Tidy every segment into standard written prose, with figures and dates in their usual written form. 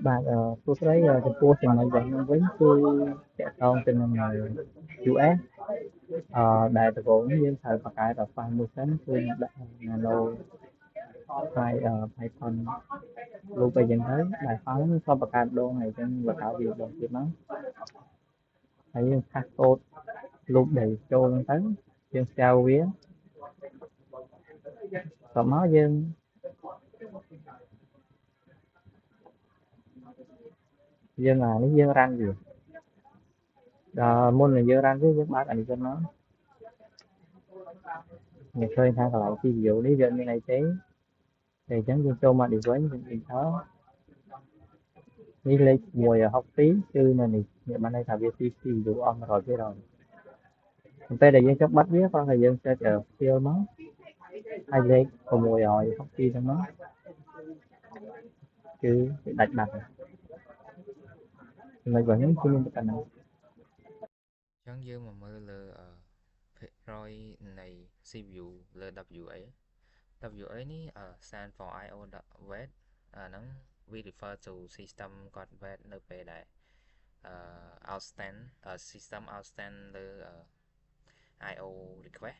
bạn tôi thấy cái tour trình này vẫn với trẻ con trên này US đại thực cũng như thời và cái là phải mua sắm trên lô hai phần lúc bây giờ thấy đại phóng so với cái đô này trên và cả việc đồng tiền nó thấy khá tốt lúc để cho lên tới trên sao vía và máu dân dân là nó dân răng gì môn là dân răng với dân bác ảnh cho nó ngày khơi tha lại ví dụ lý dân như này thế thì chẳng dân cho mà đi với những đó đi lấy mùi học phí chứ mà này bạn đây thà việc ví dụ ông rồi cái rồi tây đại dân chấp bắt biết con thời dân sẽ chờ tiêu nó hay lấy còn mùi rồi học phí trong nó chứ đặt đặt người vẫn chưa được cảnh nào chẳng dư mà mơ lơ rồi này CPU lơ WA WA ní stand for IO wait nắng we refer to system got wait nơi về đại outstand system outstand lơ IO request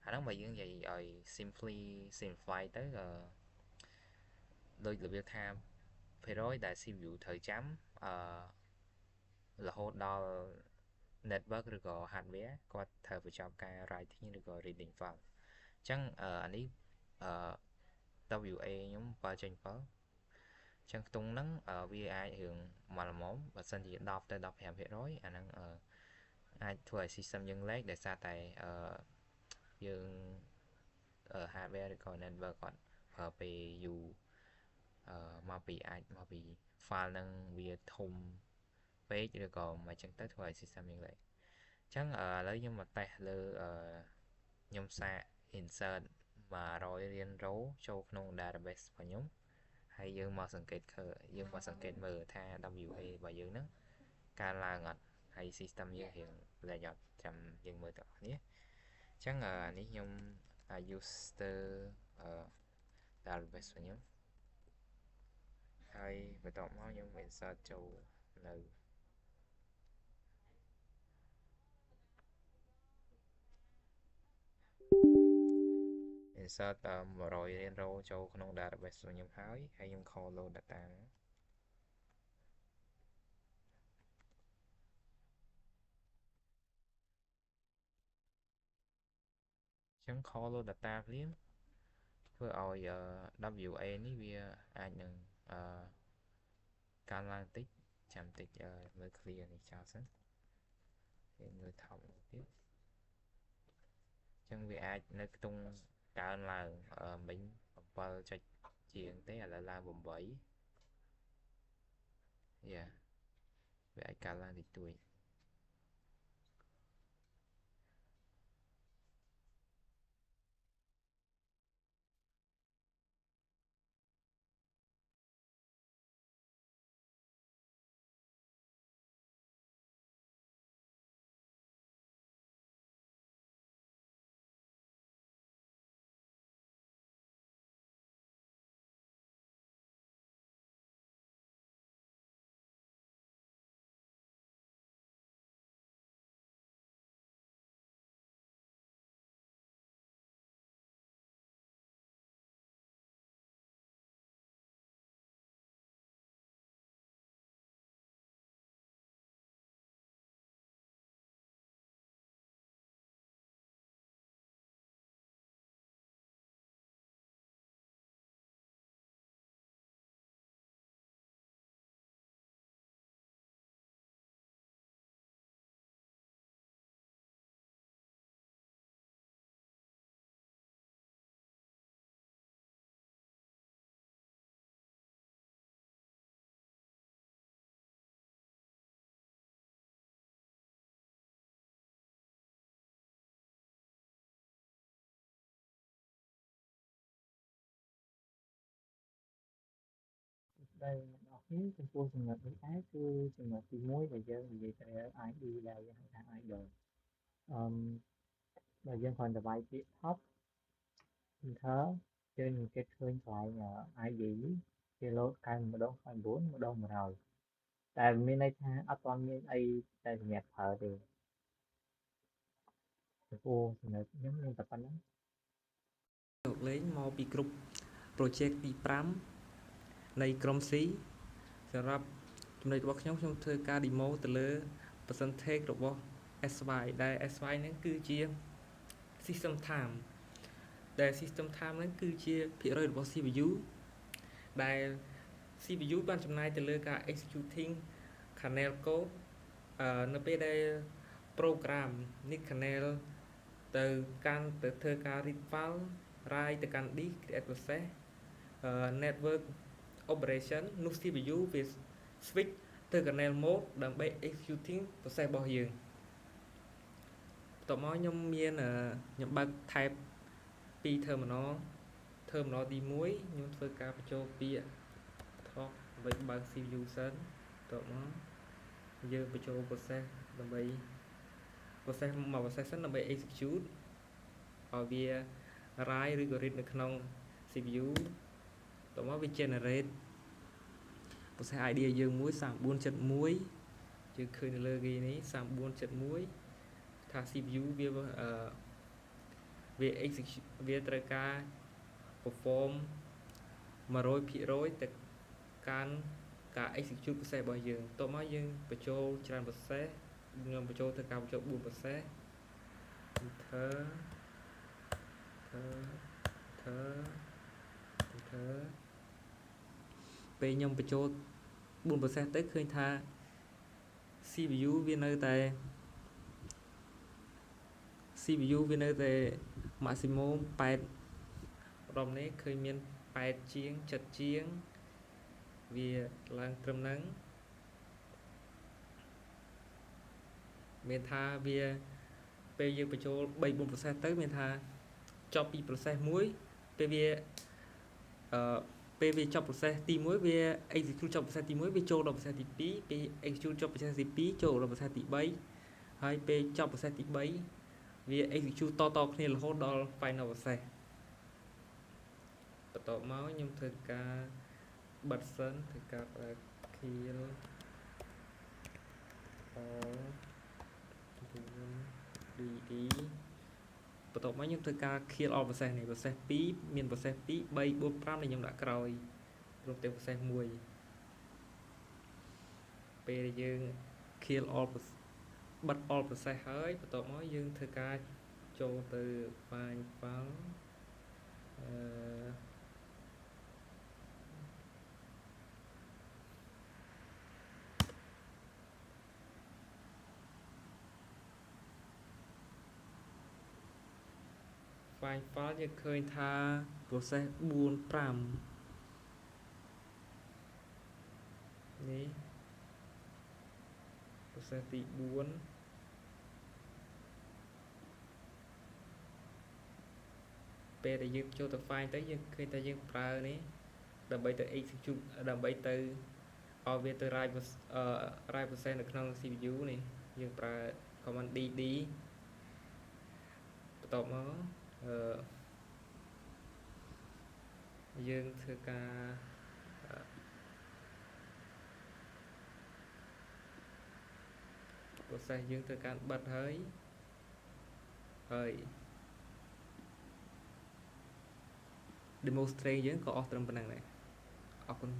nắng mà như vậy rồi simplify tới đôi là việc tham phải rồi đại CPU thời chấm là hốt đo network ឬក៏ hardware គាត់ត្រូវបញ្ចប់ការ writing ឬក៏ reading file អញ្ចឹងអានេះអឺ WA ខ្ញុំបើចេញ7អញ្ចឹងខ្ទង់ហ្នឹងវាអាចរឿងមកល្មមបើសិនជា10ទៅ15%អាហ្នឹងអាចធ្វើឲ្យ system យើង lag ដោយសារតែយើង hardware ឬក៏ network គាត់ប្រើពេលយូរមកពី file ហ្នឹងវាធំពេកឬក៏មិនអញ្ចឹងទៅធ្វើឲ្យ system យើង lag អញ្ចឹងឥឡូវខ្ញុំមកតេស្តលើខ្ញុំសាក insert 100រៀលរ៉ូចូលក្នុង database របស់ខ្ញុំហើយយើងមកសង្កេតមើលថា WA របស់យើងហ្នឹងកើនឡើងអត់ហើយ system យើងរៀង lag អត់ចាំយើងមើលទាំងអស់គ្នាអញ្ចឹងនេះខ្ញុំ user database របស់ខ្ញុំហើយបន្ទាប់មកខ្ញុំ insert ចូលនៅ insert 100រៀលរ៉ូចូលក្នុង database របស់ខ្ញុំហើយខ្ញុំ call load data អញ្ចឹង call load data ភ្លាមធ្វើឲ្យ WA នេះវាអាចនឹងកើនឡើងតិចចាំតិចមើល clear នេះចោលសិនហើយមើលថប់ទៀតអញ្ចឹងវាអាចនៅខ្ទង់កើនឡើងមិញ7ចុចជាងទេឥឡូវឡើង8យ៉ាវាអាចកើនឡើងតិចតួចđây đó phía trong tour trường hợp đối ácគឺtrường hợpទី1ដែលយើងនិយាយទៅ ID ដែលយើងហៅថា idol អឺបើយើងគ្រាន់តែវាយពាក្យ top enter យើងនឹងគេឃើញកន្លែង ID គេលោតកែម្ដងfile 9ម្ដង100តែមានន័យថាអត់ទាន់មានអីតែសម្រាប់ប្រើទេអូសម្រាប់ខ្ញុំមានតែប៉ុណ្្នឹង លោកលេងមកពីក្រុម project ទី5នៃក្រុម C សម្រាប់ចំណុចរបស់ខ្ញុំធ្វើការ demo ទៅលើ percentage របស់ SY ដែល SY ហ្នឹងគឺជា system time ដែល system time ហ្នឹងគឺជាភាគរយរបស់ CPU ដែល CPU បានចំណាយទៅលើការ executing kernel code នៅពេលដែល program នេះ kernel ទៅធ្វើការ read file write ទៅកាន់ disk create process network operation នោះ CPU វា switch ទៅ kernel mode ដើម្បី executing process របស់យើងបន្ទាប់មកខ្ញុំខ្ញុំបើក type ពី terminal ទី1ខ្ញុំធ្វើការបញ្ចូលពាក្យ talk ដើម្បីបើក CPU សិនបន្ទាប់មកយើងបញ្ចូល process ដើម្បី process មក process សិនដើម្បី execute ឲ្យវា write ឬក៏ read នៅក្នុង CPU បន្ទាប់មកវា generate process ID ឲ្យយើងមួយ 3471 យើងឃើញនៅលើគេនេះ 3471 ថា CPU វា execute វាត្រូវការ perform 100% ទៅកាន់ការ execute process របស់យើងបន្ទាប់មកយើងបញ្ចូលច្រើន process ខ្ញុំបញ្ចូលធ្វើការបញ្ចូល4 process enter ពេលខ្ញុំបញ្ចូល4 process ទៅឃើញថា CPU វានៅតែ maximum 8 រំនេះឃើញមាន8ជាង7ជាងវាឡើងត្រឹមហ្នឹងមានថាវាពេលយើងបញ្ចូល 3-4 process ទៅមានថាចប់ពី process មួយពេលវាចប់ process ទី1វា execute ចប់ process ទី1វាចូលដល់ process ទី2ពេល execute ចប់ process ទី2ចូលដល់ process ទី3ហើយពេលចប់ process ទី3វា execute តគ្នារហូតដល់ final process បន្ទាប់មកខ្ញុំធ្វើការបិទសិនធ្វើការប្រើ kill all dd បន្ទាប់មកខ្ញុំធ្វើការ kill all process នេះ process 2មាន process 2 3 4 5ដែលខ្ញុំដាក់ក្រោយព្រមទាំង process 1ពេលយើង kill all បិទ all process ហើយបន្ទាប់មកយើងធ្វើការចូលទៅ find file find file យើងឃើញថា process 4 5នេះ process ទី4ពេលដែលយើងចូលទៅ find ទៅយើងឃើញថាយើងប្រើនេះដើម្បីទៅ execute ដើម្បីទៅឲ្យវាទៅ write process នៅក្នុង CPU នេះយើងប្រើ command dd បន្ទាប់មកយើងធ្វើការ process យើងធ្វើការបិទហើយ demonstrate យើងក៏អស់ត្រឹមប៉ុណ្ណឹងដែរអរគុណ